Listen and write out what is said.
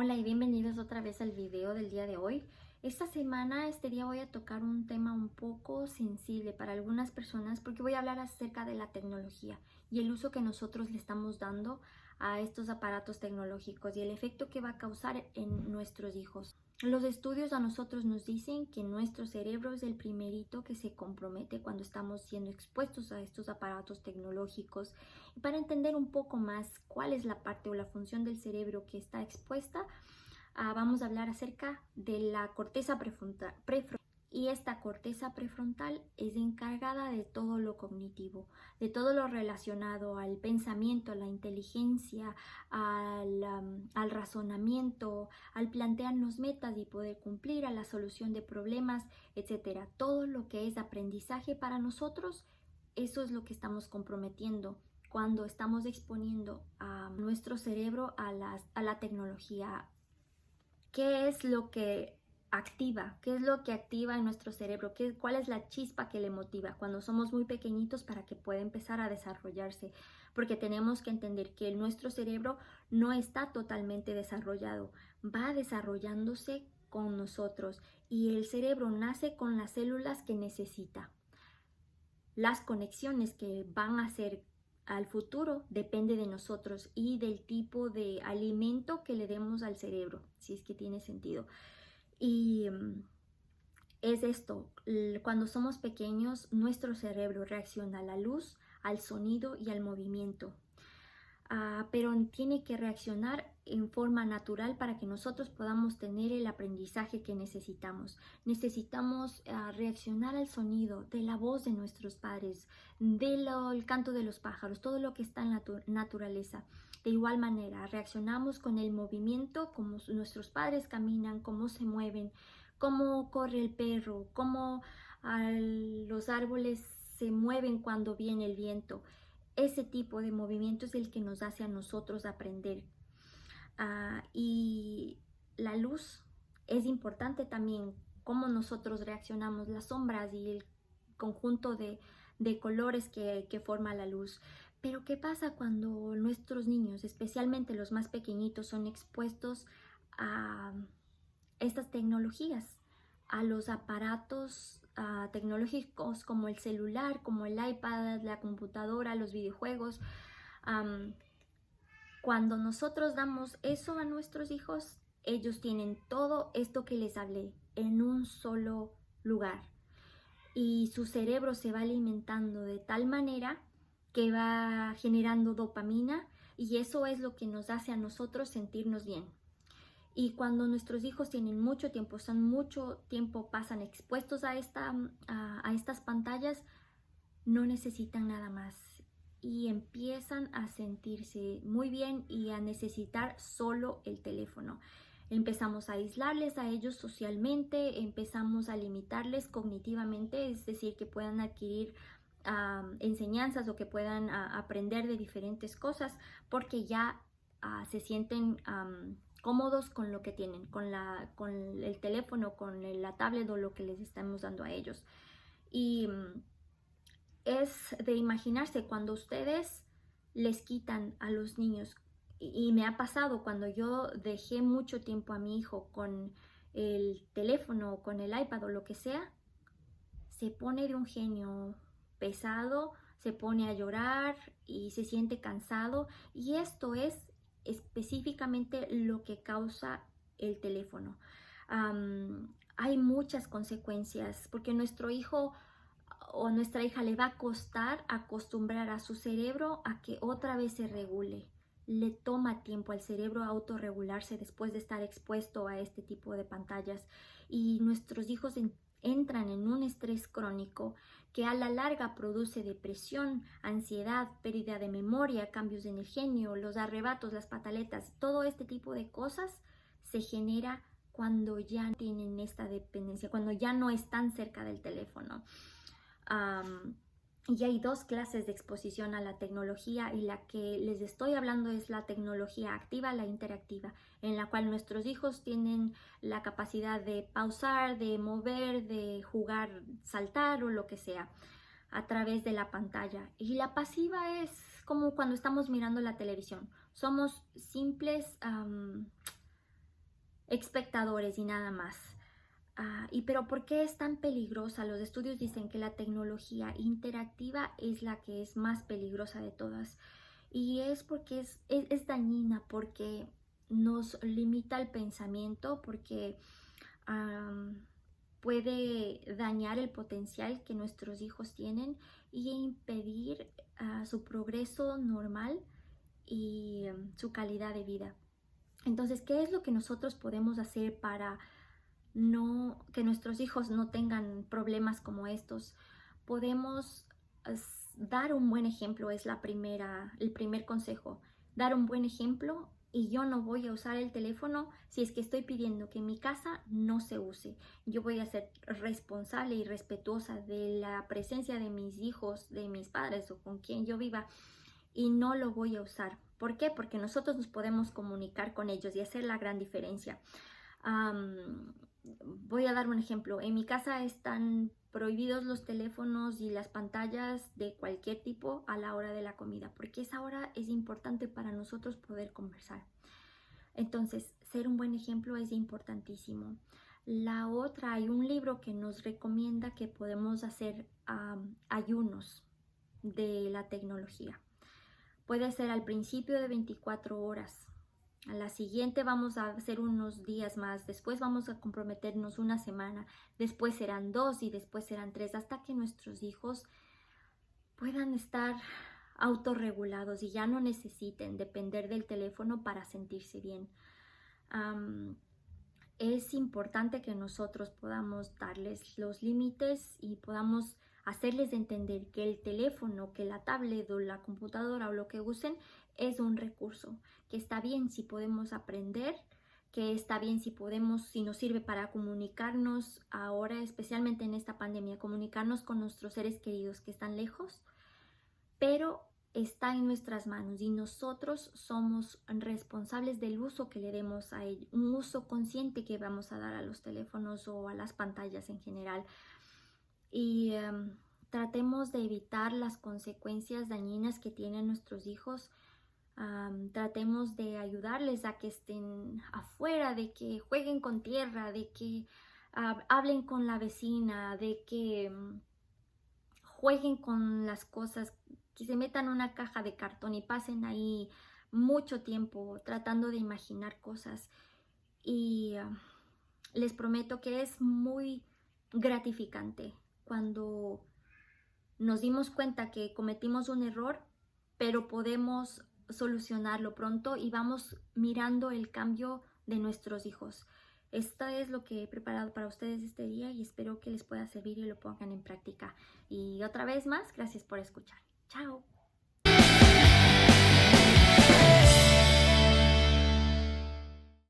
Hola y bienvenidos otra vez al video del día de hoy. Esta semana, este día voy a tocar un tema un poco sensible para algunas personas porque voy a hablar acerca de la tecnología y el uso que nosotros le estamos dando a estos aparatos tecnológicos y el efecto que va a causar en nuestros hijos. Los estudios a nosotros nos dicen que nuestro cerebro es el primerito que se compromete cuando estamos siendo expuestos a estos aparatos tecnológicos. Y para entender un poco más cuál es la parte o la función del cerebro que está expuesta, vamos a hablar acerca de la corteza prefrontal. Y esta corteza prefrontal es encargada de todo lo cognitivo, de todo lo relacionado al pensamiento, a la inteligencia, al razonamiento, al plantearnos metas y poder cumplir, a la solución de problemas, etc. Todo lo que es aprendizaje para nosotros, eso es lo que estamos comprometiendo cuando estamos exponiendo a nuestro cerebro a la tecnología. ¿Qué es lo que activa? ¿Qué es lo que activa en nuestro cerebro? ¿Cuál es la chispa que le motiva cuando somos muy pequeñitos para que pueda empezar a desarrollarse? Porque tenemos que entender que nuestro cerebro no está totalmente desarrollado, va desarrollándose con nosotros y el cerebro nace con las células que necesita. Las conexiones que van a hacer al futuro depende de nosotros y del tipo de alimento que le demos al cerebro, si es que tiene sentido. Y es esto, cuando somos pequeños, nuestro cerebro reacciona a la luz, al sonido y al movimiento. Pero tiene que reaccionar en forma natural para que nosotros podamos tener el aprendizaje que necesitamos. Necesitamos reaccionar al sonido de la voz de nuestros padres, del canto de los pájaros, todo lo que está en la naturaleza. De igual manera, reaccionamos con el movimiento, como nuestros padres caminan, cómo se mueven, cómo corre el perro, cómo los árboles se mueven cuando viene el viento. Ese tipo de movimiento es el que nos hace a nosotros aprender. Y la luz es importante también, cómo nosotros reaccionamos, las sombras y el conjunto de colores que forma la luz. Pero ¿qué pasa cuando nuestros niños, especialmente los más pequeñitos, son expuestos a estas tecnologías, a los aparatos tecnológicos como el celular, como el iPad, la computadora, los videojuegos? Cuando nosotros damos eso a nuestros hijos, ellos tienen todo esto que les hablé en un solo lugar y su cerebro se va alimentando de tal manera que va generando dopamina y eso es lo que nos hace a nosotros sentirnos bien. Y cuando nuestros hijos tienen mucho tiempo, pasan expuestos a estas pantallas, no necesitan nada más y empiezan a sentirse muy bien y a necesitar solo el teléfono. Empezamos a aislarles a ellos socialmente, empezamos a limitarles cognitivamente, es decir, que puedan adquirir enseñanzas o que puedan aprender de diferentes cosas porque ya se sienten cómodos con lo que tienen, con el teléfono, con la tablet o lo que les estamos dando a ellos. Y es de imaginarse cuando ustedes les quitan a los niños, y me ha pasado cuando yo dejé mucho tiempo a mi hijo con el teléfono o con el iPad o lo que sea, se pone de un genio pesado, se pone a llorar y se siente cansado, y esto es específicamente lo que causa el teléfono. Hay muchas consecuencias porque nuestro hijo o nuestra hija le va a costar acostumbrar a su cerebro a que otra vez se regule. Le toma tiempo al cerebro autorregularse después de estar expuesto a este tipo de pantallas y nuestros hijos entran en un estrés crónico que a la larga produce depresión, ansiedad, pérdida de memoria, cambios en el genio, los arrebatos, las pataletas. Todo este tipo de cosas se genera cuando ya tienen esta dependencia, cuando ya no están cerca del teléfono. Y hay dos clases de exposición a la tecnología y la que les estoy hablando es la tecnología activa, la interactiva, en la cual nuestros hijos tienen la capacidad de pausar, de mover, de jugar, saltar o lo que sea a través de la pantalla. Y la pasiva es como cuando estamos mirando la televisión. Somos simples espectadores y nada más. Pero ¿por qué es tan peligrosa? Los estudios dicen que la tecnología interactiva es la que es más peligrosa de todas. Y es porque es dañina, porque nos limita el pensamiento, porque puede dañar el potencial que nuestros hijos tienen y impedir su progreso normal y su calidad de vida. Entonces, ¿qué es lo que nosotros podemos hacer para que nuestros hijos no tengan problemas como estos? Podemos dar un buen ejemplo, es el primer consejo. Dar un buen ejemplo, y yo no voy a usar el teléfono si es que estoy pidiendo que en mi casa no se use. Yo voy a ser responsable y respetuosa de la presencia de mis hijos, de mis padres o con quien yo viva, y no lo voy a usar. ¿Por qué? Porque nosotros nos podemos comunicar con ellos y hacer la gran diferencia. Voy a dar un ejemplo. En mi casa están prohibidos los teléfonos y las pantallas de cualquier tipo a la hora de la comida, porque esa hora es importante para nosotros poder conversar. Entonces, ser un buen ejemplo es importantísimo. La otra, hay un libro que nos recomienda que podemos hacer ayunos de la tecnología. Puede ser al principio de 24 horas. A la siguiente vamos a hacer unos días más, después vamos a comprometernos una semana, después serán 2 y después serán 3, hasta que nuestros hijos puedan estar autorregulados y ya no necesiten depender del teléfono para sentirse bien. Es importante que nosotros podamos darles los límites y podamos hacerles entender que el teléfono, que la tablet o la computadora o lo que usen es un recurso, que está bien si podemos aprender, que está bien si nos sirve para comunicarnos ahora, especialmente en esta pandemia, comunicarnos con nuestros seres queridos que están lejos, pero está en nuestras manos y nosotros somos responsables del uso que le demos a ello, un uso consciente que vamos a dar a los teléfonos o a las pantallas en general. Y tratemos de evitar las consecuencias dañinas que tienen nuestros hijos. Tratemos de ayudarles a que estén afuera, de que jueguen con tierra, de que hablen con la vecina, de que jueguen con las cosas, que se metan en una caja de cartón y pasen ahí mucho tiempo tratando de imaginar cosas. Y les prometo que es muy gratificante cuando nos dimos cuenta que cometimos un error, pero podemos solucionarlo pronto y vamos mirando el cambio de nuestros hijos. Esto es lo que he preparado para ustedes este día y espero que les pueda servir y lo pongan en práctica. Y otra vez más, gracias por escuchar. Chao.